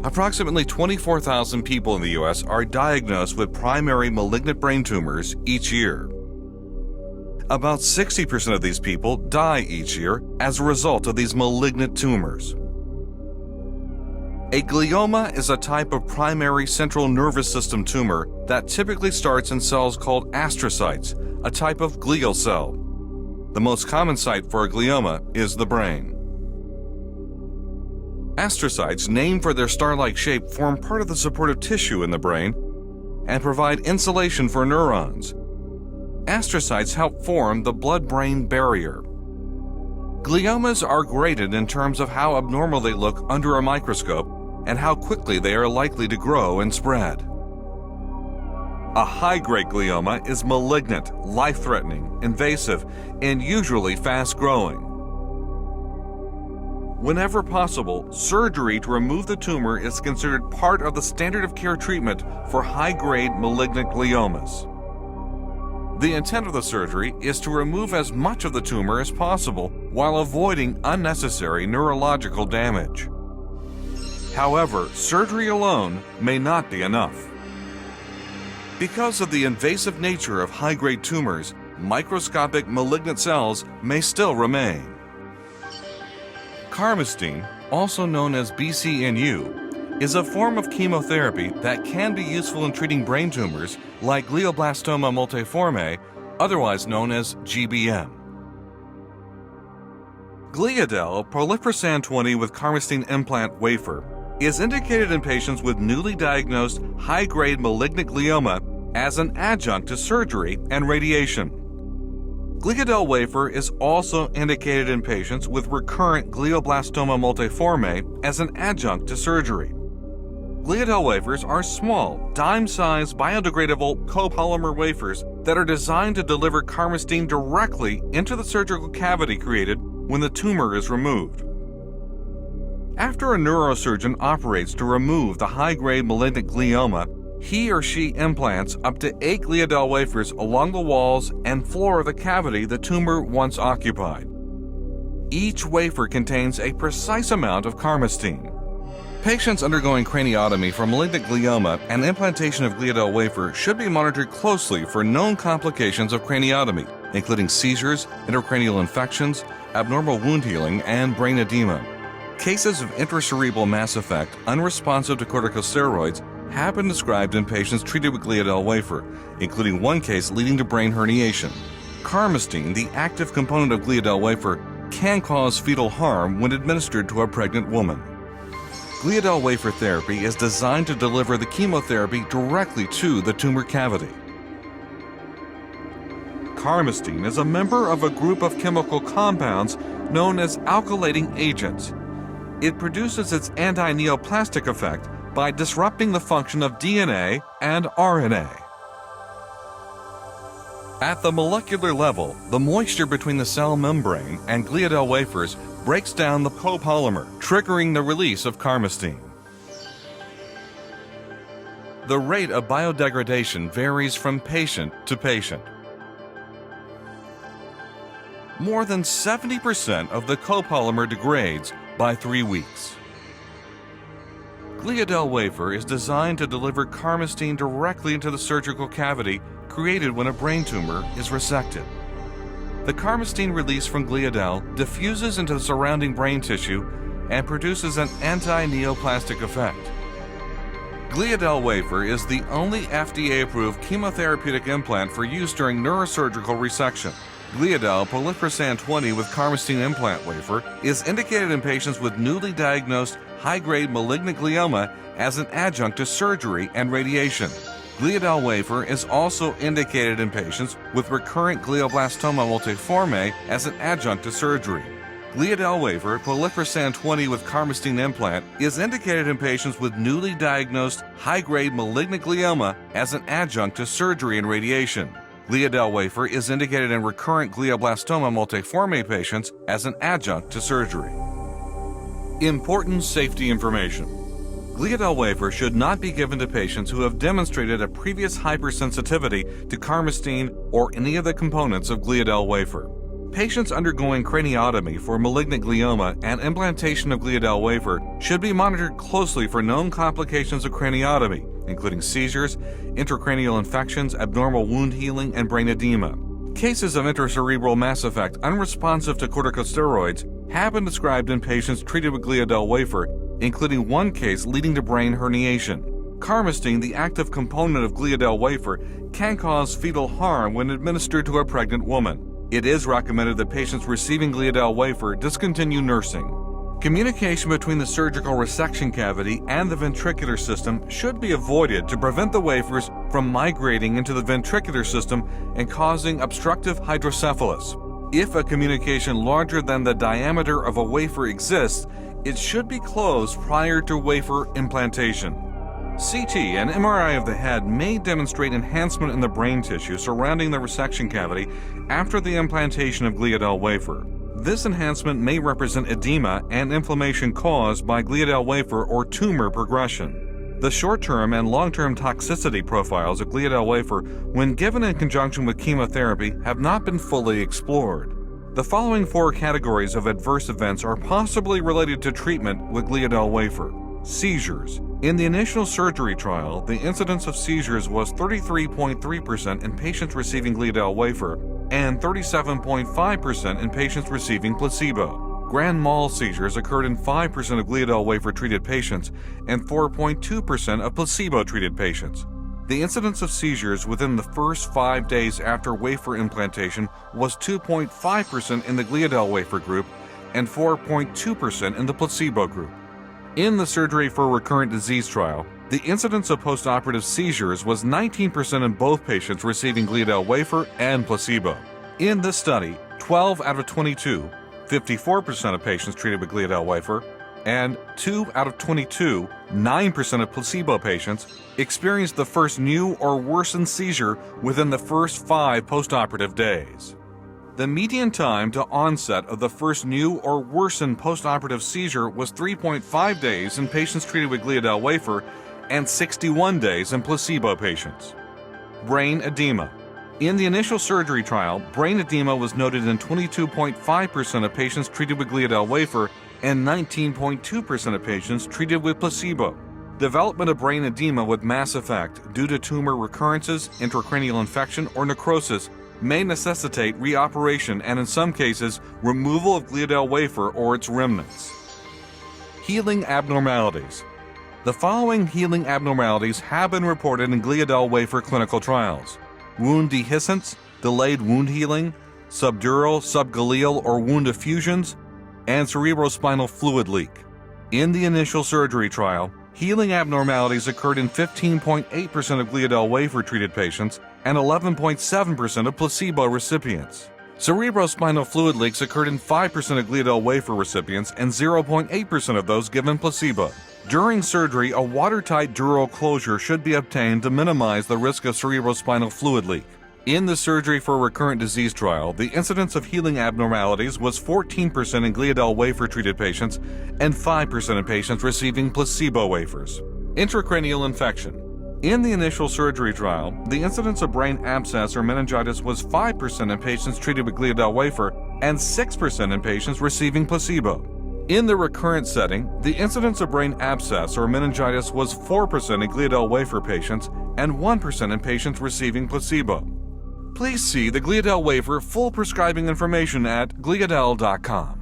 Approximately 24,000 people in the U.S. are diagnosed with primary malignant brain tumors each year. About 60% of these people die each year as a result of these malignant tumors. A glioma is a type of primary central nervous system tumor that typically starts in cells called astrocytes, a type of glial cell. The most common site for a glioma is the brain. Astrocytes, named for their star-like shape, form part of the supportive tissue in the brain and provide insulation for neurons. Astrocytes help form the blood-brain barrier. Gliomas are graded in terms of how abnormal they look under a microscope and how quickly they are likely to grow and spread. A high-grade glioma is malignant, life-threatening, invasive, and usually fast-growing. Whenever possible, surgery to remove the tumor is considered part of the standard of care treatment for high-grade malignant gliomas. The intent of the surgery is to remove as much of the tumor as possible while avoiding unnecessary neurological damage. However, surgery alone may not be enough. Because of the invasive nature of high-grade tumors, microscopic malignant cells may still remain. Carmustine, also known as BCNU, is a form of chemotherapy that can be useful in treating brain tumors like glioblastoma multiforme, otherwise known as GBM. Gliadel prolifersan 20 with carmustine implant wafer is indicated in patients with newly diagnosed high-grade malignant glioma as an adjunct to surgery and radiation. Gliadel wafer is also indicated in patients with recurrent glioblastoma multiforme as an adjunct to surgery. Gliadel wafers are small, dime-sized, biodegradable copolymer wafers that are designed to deliver carmustine directly into the surgical cavity created when the tumor is removed. After a neurosurgeon operates to remove the high-grade malignant glioma, he or she implants up to 8 Gliadel wafers along the walls and floor of the cavity the tumor once occupied. Each wafer contains a precise amount of carmustine. Patients undergoing craniotomy for malignant glioma and implantation of Gliadel wafer should be monitored closely for known complications of craniotomy, including seizures, intracranial infections, abnormal wound healing, and brain edema. Cases of intracerebral mass effect unresponsive to corticosteroids have been described in patients treated with Gliadel wafer, including one case leading to brain herniation. Carmustine, the active component of Gliadel wafer, can cause fetal harm when administered to a pregnant woman. Gliadel wafer therapy is designed to deliver the chemotherapy directly to the tumor cavity. Carmustine is a member of a group of chemical compounds known as alkylating agents. It produces its anti-neoplastic effect by disrupting the function of DNA and RNA. At the molecular level, the moisture between the cell membrane and Gliadel wafers breaks down the copolymer, triggering the release of carmustine. The rate of biodegradation varies from patient to patient. More than 70% of the copolymer degrades by 3 weeks. Gliadel wafer is designed to deliver carmustine directly into the surgical cavity created when a brain tumor is resected. The carmustine released from Gliadel diffuses into the surrounding brain tissue and produces an anti-neoplastic effect. Gliadel wafer is the only FDA-approved chemotherapeutic implant for use during neurosurgical resection. Gliadel prolifersan 20 with carmustine implant wafer is indicated in patients with newly diagnosed high-grade malignant glioma as an adjunct to surgery and radiation. Gliadel wafer is also indicated in patients with recurrent glioblastoma multiforme as an adjunct to surgery. Gliadel wafer prolifersan 20 with carmustine implant is indicated in patients with newly diagnosed high-grade malignant glioma as an adjunct to surgery and radiation. Gliadel wafer is indicated in recurrent glioblastoma multiforme patients as an adjunct to surgery. Important safety information. Gliadel wafer should not be given to patients who have demonstrated a previous hypersensitivity to carmustine or any of the components of Gliadel wafer. Patients undergoing craniotomy for malignant glioma and implantation of Gliadel wafer should be monitored closely for known complications of craniotomy, including seizures, intracranial infections, abnormal wound healing, and brain edema. Cases of intracerebral mass effect unresponsive to corticosteroids have been described in patients treated with Gliadel wafer, including one case leading to brain herniation. Carmustine, the active component of Gliadel wafer, can cause fetal harm when administered to a pregnant woman. It is recommended that patients receiving Gliadel wafer discontinue nursing. Communication between the surgical resection cavity and the ventricular system should be avoided to prevent the wafers from migrating into the ventricular system and causing obstructive hydrocephalus. If a communication larger than the diameter of a wafer exists, it should be closed prior to wafer implantation. CT and MRI of the head may demonstrate enhancement in the brain tissue surrounding the resection cavity after the implantation of Gliadel wafer. This enhancement may represent edema and inflammation caused by Gliadel wafer or tumor progression. The short-term and long-term toxicity profiles of Gliadel wafer when given in conjunction with chemotherapy have not been fully explored. The following 4 categories of adverse events are possibly related to treatment with Gliadel wafer. Seizures. In the initial surgery trial, the incidence of seizures was 33.3% in patients receiving Gliadel wafer and 37.5% in patients receiving placebo. Grand mal seizures occurred in 5% of Gliadel wafer-treated patients and 4.2% of placebo-treated patients. The incidence of seizures within the first 5 days after wafer implantation was 2.5% in the Gliadel wafer group and 4.2% in the placebo group. In the surgery for recurrent disease trial, the incidence of postoperative seizures was 19% in both patients receiving Gliadel wafer and placebo. In this study, 12 out of 22, 54% of patients treated with Gliadel wafer, and 2 out of 22, 9% of placebo patients, experienced the first new or worsened seizure within the first 5 postoperative days. The median time to onset of the first new or worsened postoperative seizure was 3.5 days in patients treated with Gliadel wafer and 61 days in placebo patients. Brain edema. In the initial surgery trial, brain edema was noted in 22.5% of patients treated with Gliadel wafer and 19.2% of patients treated with placebo. Development of brain edema with mass effect due to tumor recurrences, intracranial infection, or necrosis may necessitate reoperation and, in some cases, removal of Gliadel wafer or its remnants. Healing abnormalities. The following healing abnormalities have been reported in Gliadel wafer clinical trials: wound dehiscence, delayed wound healing, subdural, subgaleal, or wound effusions, and cerebrospinal fluid leak. In the initial surgery trial, healing abnormalities occurred in 15.8% of Gliadel wafer-treated patients and 11.7% of placebo recipients. Cerebrospinal fluid leaks occurred in 5% of Gliadel wafer recipients and 0.8% of those given placebo. During surgery, a watertight dural closure should be obtained to minimize the risk of cerebrospinal fluid leak. In the surgery for recurrent disease trial, the incidence of healing abnormalities was 14% in Gliadel wafer-treated patients and 5% in patients receiving placebo wafers. Intracranial infection. In the initial surgery trial, the incidence of brain abscess or meningitis was 5% in patients treated with Gliadel wafer and 6% in patients receiving placebo. In the recurrent setting, the incidence of brain abscess or meningitis was 4% in Gliadel wafer patients and 1% in patients receiving placebo. Please see the Gliadel wafer full prescribing information at gliadel.com.